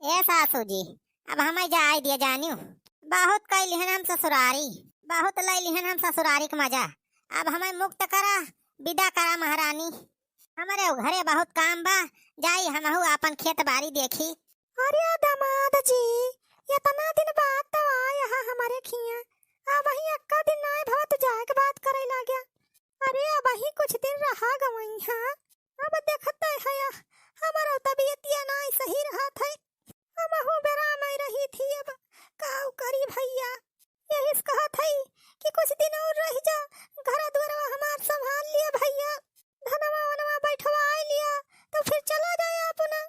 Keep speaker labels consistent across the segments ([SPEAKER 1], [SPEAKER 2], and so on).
[SPEAKER 1] ए सासू जी, अब हमें जाय दिए जानियो। बहुत कई लिहन हम ससुरारी, बहुत लई लिहन हम ससुरारी के मजा। अब हमें मुक्त करा, विदा करा महारानी। हमारे घरे बहुत काम बा, जाई हमहू अपन खेत बाड़ी देखी।
[SPEAKER 2] अरे दामाद जी, इतना दिन बाद तो आया है हमारे खिया। अब वही अक्का दिन आए बहुत जाए के बात करे लगे। अरे अब वही कुछ दिन रहा गवई है। अब देखते है हमारा तबीयत या नहीं सही रहा था। हमहू बेरा नहीं रही थी। अब काऊ करी भैया, यही कहा था कि कुछ दिन और रह जा, घर द्वारा हमार संभाल लिया भैया, धनवा वनवा बैठवा लिया तो फिर चला जाए अपना।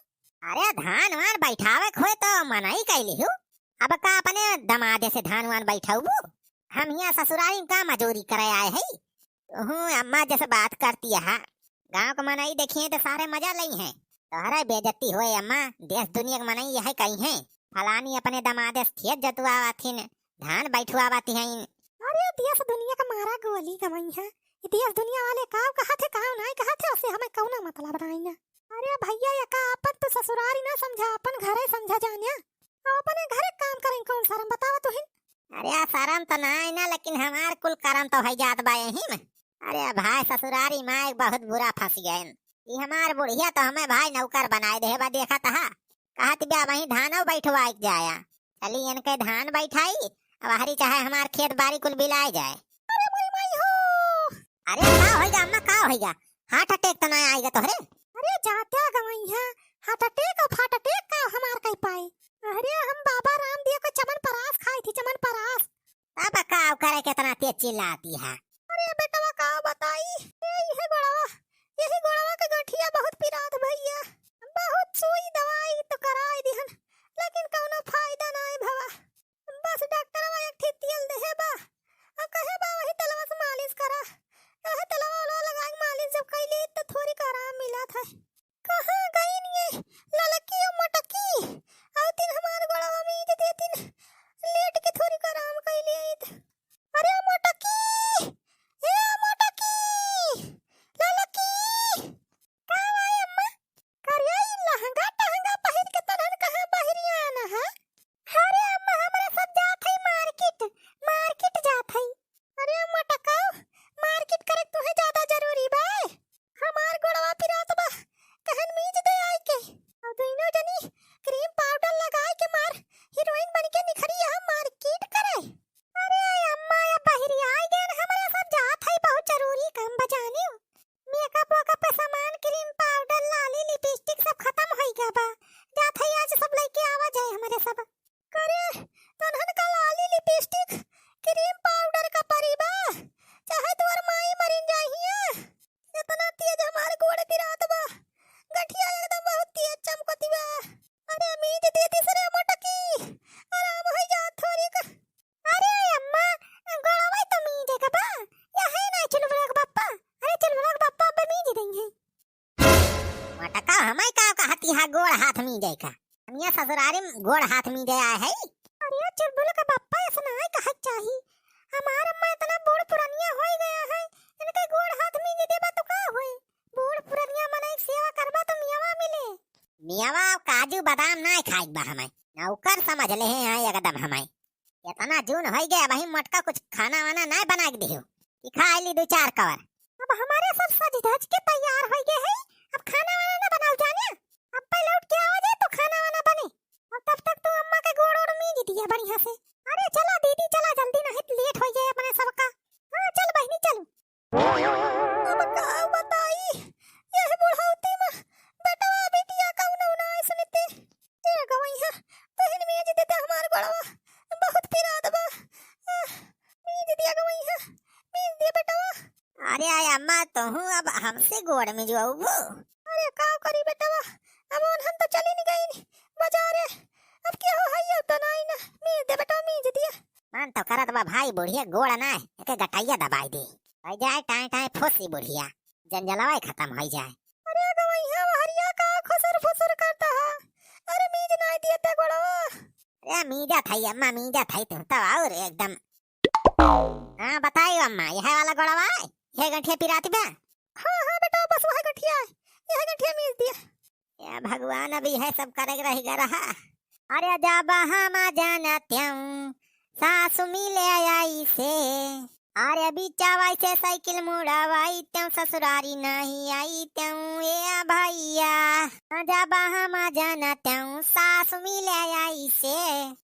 [SPEAKER 1] अरे धान वान बैठावे खोए तो मनाई कैली हूँ। अब का अपने दमादे से धान वान बैठाऊ? हम यहाँ ससुरारी का मजूरी करे आए है। हूँ अम्मा जैसे बात करती है, गांव का मनाई देखिए तो सारे मजा लई हैं। तोहरा बेइज्जती होए अम्मा, देश दुनिया का मनाई यह कही है। फलानी अपने दमादे से खेत जतुआवाथिन, धान बैठवावाती हैं।
[SPEAKER 2] अरे देश दुनिया का मारा गोली गवई है। देश दुनिया वाले काव कहा थे काव नहीं कहा थे, उससे हमें कौन मतलब बनाएंगे। अरे भैया ये का अपन तो ससुरारी ना समझा, अपन घरे समझा जानिया। अपने घरे काम करें कौन शर्म बतावा तुहिन।
[SPEAKER 1] अरे शर्म तो ना ना, लेकिन हमार कुल करम तो है जात बा यही में। अरे भाई ससुरारी माँ बहुत बुरा फंस गए। ये हमार बुढ़िया तो हमें भाई नौकर बनाए दे बा, देखा तहा कहत बा वही धानो बैठवाई जाया। चली इनके धान बैठाई, अब हरी चाहे हमार खेत बाड़ी कुल बिलाए जाए।
[SPEAKER 2] अरे मोई माई हो।
[SPEAKER 1] अरे का होइगा अम्मा, का होइगा? हार्ट अटैक तो ना आएगा तोहरे?
[SPEAKER 2] अरे जात्या गवई है, हार्ट अटैक और फाट अटैक का हमार कई पाए। अरे हम बाबा रामदेव को चमन परास खाई थी, चमन परास।
[SPEAKER 1] अब का करे कितना तेज चिल्लाती है।
[SPEAKER 2] अरे बेटा का बताई, यही गोड़वा, यही गोड़वा के गठिया बहुत पिरात भैया। बहुत सुई दवाई तो कराई दिहन, लेकिन कोनो फायदा नहीं भवा। बस डॉक्टर एक ठे तेल देहे बा, अब कहे बा वही तलवा से मालिश करा। कहे तलवा वाला लगा के मालिश जब कैली तो थोड़ी का आराम मिला था। कहां गई ये ललकी और मटकी, और दिन हमार गोड़वा में जे देतिन लेट के थोड़ी का आराम कैली। अरे मटकी, ए मटकी, ललकी का आई अम्मा? करिया लहंगा टहंगा पहिर के तनन कहां बहिरिया ना है। अरे अम्मा हमरा सब जात है मार्केट, मार्केट जात है। अरे मटका, मार्केट करे तुहे ज्यादा जरूरी बा। हमार गोड़वा पिरात बा, कहन मीज दे आई के। और दोनों जनी क्रीम पाउडर लगाए के मार हीरोइन बन के निखरी हम मार्केट करे। अरे अम्मा या बहिरिया आई गए, हमरा सब जात है बहुत जरूरी काम बजाने। मेकअप वेकअप का सामान, क्रीम पाउडर लाली लिपस्टिक सब खत्म हो गया बा। जात है आज सब लेके आवा जाए हमारे सब। करे तनहन का लाली लिपस्टिक क्रीम पाउडर का परिबा, चाहे तोर माई मरिन जाहिए। इतना तेज हमारे गोड़ पिरात बा, गठिया एकदम बहुत तेज चमकती बा। अरे मीज देती सरे मटकी, आराम हो जा थोड़ी का। अरे अम्मा गोड़वा तो मीज का बा, यही ना चुलबुला का पप्पा। अरे चुलबुला का पप्पा अब मीज देंगे।
[SPEAKER 1] मटका हमाय का कहती है गोड़ हाथ में जाएगा। हम यहाँ ससुरारी में गोड़ हाथ में जाया है।
[SPEAKER 2] अरे चुलबुला का पप्पा ऐसा ना कहा चाहिए। हमार अम्मा इतना बूढ़ पुरानिया हो गया है, इनके गोड़ हाथ में दे देबा तो का होई? बूढ़ पुरानिया मने सेवा करबा तो मियावा मिले।
[SPEAKER 1] मियावा काजू बादाम ना खाई बा, हमें नौकर समझ ले हैं एकदम। हमें इतना जून हो गया, वही मटका कुछ खाना वाना ना बना के दियो कि खा ली दो चार कवर।
[SPEAKER 2] अब हमारे सब सज धज के तैयार हो गए हैं, अब खाना वाना ना बनाओ जाने। अब पे लौट के आ जाए तो खाना वाना बने, और तब तक तो अम्मा के गोड़ ओड़ मीज दिया बढ़िया से। अरे चला दीदी चला, जल्दी नहीं लेट हो जाए अपने सबका। हां चल बहनी चल। अब का बताई, यह बुढ़ाउती में बेटा बेटिया कौन ना सुनते। ए गवई है बहन मीज देते हमार गोड़वा, बहुत पिरात बा। मीज दिया गवई है, मीज दिया बेटा।
[SPEAKER 1] अरे अम्मा तो हूँ अब हमसे गोड़ में जो वो।
[SPEAKER 2] अरे का करी बेटा, अब हम तो चली नहीं गई बाजारे। अब क्या हो है तो नहीं ना, मीज दे बेटा मीज दिया।
[SPEAKER 1] मन तो करत बा भाई बुढ़िया गोड़ ना एक गटाइया दबाई दे, हो जाए टाए टाए फुसी बुढ़िया, जंजलवा खत्म हो जाए।
[SPEAKER 2] अरे गवई है हरिया का खुसर फुसर करता है। अरे मीज नहीं दिए ते गोड़वा।
[SPEAKER 1] अरे मीजा थाई अम्मा, मीजा थाई तुम तो और एकदम। हाँ बताइयो अम्मा, यह वाला गोड़वा है, यह गठिया पिराती बा।
[SPEAKER 2] हाँ हाँ बेटा बस वह गठिया है, यह गठिया मीज दिया।
[SPEAKER 1] या भगवान, अभी है सब करे रही रहा। अरे जब हम जानत्यूं सासु मिले आई से, अरे बिचावाई से साइकिल मुड़ावाई त्यों ससुरारी नहीं आई त्यों ए भैया। जब हम जानत्यूं सासु मिले आई से,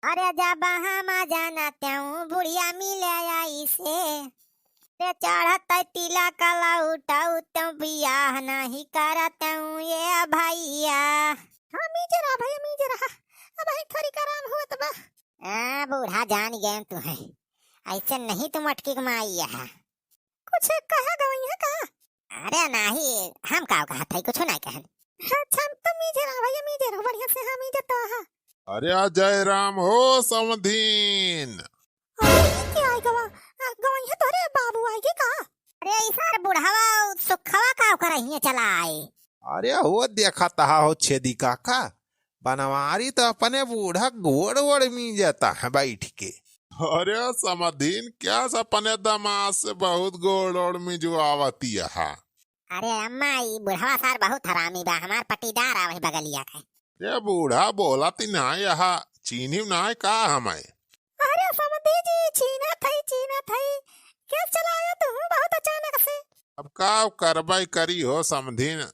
[SPEAKER 1] अरे जब हम जानत्यूं बुढ़िया मिले आई से, ते चढ़त तिला कला उठाऊ त्यों बियाह नहीं करत्यूं ए भैया।
[SPEAKER 2] हाँ मीजरा भैया मीजरा, अब ही थोड़ी कराम हुआ बा।
[SPEAKER 1] बूढ़ा जान गए तू है, ऐसे नहीं तुम अटकी कमाई है।
[SPEAKER 2] कुछ कहा गई है का?
[SPEAKER 1] अरे नहीं, हम का कहा था कुछ नहीं कहन।
[SPEAKER 2] अच्छा तो मीजरा भैया मीजरा बढ़िया से हम इजता है।
[SPEAKER 3] अरे जय राम हो समधीन।
[SPEAKER 2] अरे ये क्या आई गवा गई है तोरे बाबू आई के का?
[SPEAKER 1] अरे इसार बुढ़ावा सुखवा का करही है चला आए।
[SPEAKER 3] अरे वो देखा तहा हो छेदी काका, बनवारी तो अपने बूढ़ा गोड़ वोड़ में जाता है बैठ के। अरे समधीन क्या सपने दामाद से बहुत गोड़ ओड़ में जो आवती है।
[SPEAKER 1] अरे अम्मा ई बुढ़ावा सार बहुत हरामी बा, हमार पटीदार आवे बगलिया के।
[SPEAKER 3] ये बूढ़ा बोला ती ना यहाँ चीनी ना का हमें।
[SPEAKER 2] अरे समधी जी चीना थई क्या चलाया तू बहुत अचानक से?
[SPEAKER 3] अब का करबाई करी हो समधीन,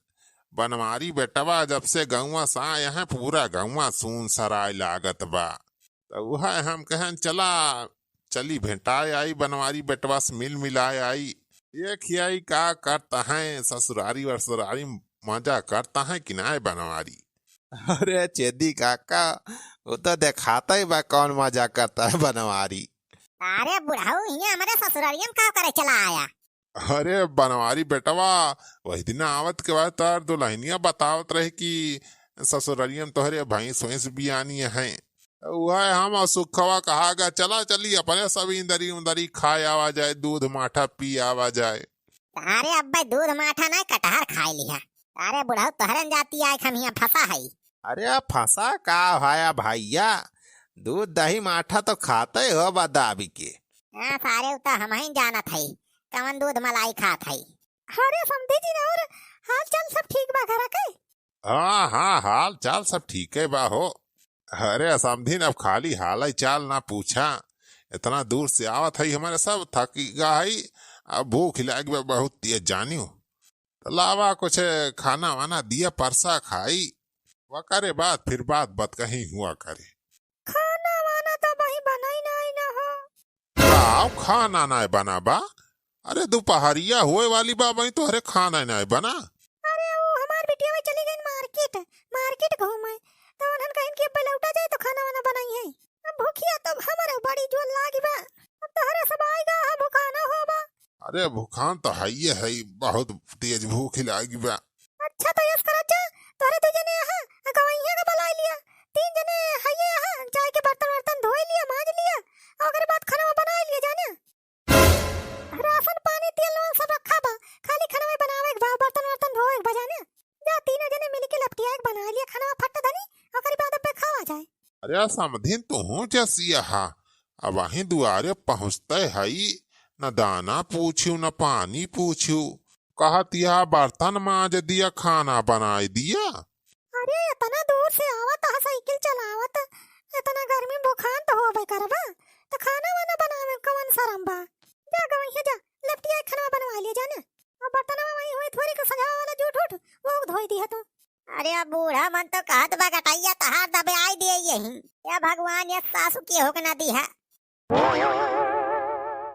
[SPEAKER 3] बनवारी बेटवा जब से गौवा सा यहाँ पूरा गौवा सून सराय लागत बा, तो वह हम कहन चला चली भेंटाए आई बनवारी बेटवा से मिल मिलाए आई। ये खियाई का करता है ससुरारी वसुरारी मजा करता है कि ना बनवारी। अरे चेदी काका वो तो दिखाता ही बा कौन मजा करता है बनवारी।
[SPEAKER 1] अरे बुढ़ाऊ यहाँ हमारे ससुरारियम का करे चला आया।
[SPEAKER 3] अरे बनवारी बेटवा वही दिन आवत के बाद तार दुल्हनिया बतावत रहे कि ससुरारियम तोहरे भैंस वैंस बियानी है। वह हम सुखवा कहागा चला चली अपने सब इंदरी उंदरी खाए आवा जाए, दूध माठा पी आवा जाए।
[SPEAKER 1] अरे अब्बे दूध माठा नहीं कटहर खाए लिया। अरे बुढ़ाऊ तोहरन जाती आए हम यहाँ फंसा है।
[SPEAKER 3] अरे फंसा का भाया भैया, दूध दही माठा तो खाते हो बदाबी के।
[SPEAKER 1] सारे उता हम ही जाना थई कवन दूध मलाई खा थई।
[SPEAKER 2] अरे समधी जी और हाल चाल सब ठीक बा घर के?
[SPEAKER 3] हाँ हाँ हाल चाल सब ठीक है बा हो। अरे समधीन अब खाली हाल चाल ना पूछा, इतना दूर से आवत है हमारे सब थकी गई, अब भूख लग गई बहुत तेज जानी हो। तो लावा कुछ खाना वाना दिया परसा खाई, वह करे बात फिर बात कहीं हुआ करे।
[SPEAKER 2] खाना वाना तो वही बनाई नहीं ना हो।
[SPEAKER 3] खाना नहीं बना बा? अरे दोपहरिया हुए वाली बा वही तो, अरे खाना नहीं बना।
[SPEAKER 2] अरे वो हमार बिटिया में चली गई मार्केट घूमे तो उन्हन कहीं के लौटा जाए तो खाना वाना बनाई है। अब भूखिया तो हमारे बड़ी जोर लागी बा, अब तोहरे सब आएगा हम भूखाना होबा।
[SPEAKER 3] अरे भूखान तो है बहुत तेज भूख लगी बा।
[SPEAKER 2] अच्छा तो यस करा जा तोरे दो जने यहाँ गवैया का बुला लिया, तीन जने हइये यहाँ जाके बर्तन धोई लिया मांज लिया और अगर बात खाना बना लिया जाने। राशन पानी तेल नमक सब रखा बा, खाली खाना बनावे के बर्तन धोए के बजाने। जा तीनों जने मिलके लपटिया के बना लिया खाना फट धनी और बाद पे खावा जाए।
[SPEAKER 3] अरे समधीन तू हूँ जैसी हा, अब वहीं दुआरे पहुँचते हई, न दाना पूछू न पानी पूछू, कहत यह बर्तन मांज दिया खाना बनाई दिया।
[SPEAKER 2] अरे इतना दूर से आवत है साइकिल चलावत, इतना गर्मी बुखार तो होबे करबा तो खाना वाना बनावे कौन शरम बा। जा गवैया जा लपटिया खाना बनवा लिया जाने और बर्तन में वही हुई थोड़ी को सजावा वाला जूठ उठ वो धोई दिया तू।
[SPEAKER 1] अरे अब बूढ़ा मन तो कहत बा गटाइया तहार दबे आई दे यही, या भगवान या सासू की होक ना दी है।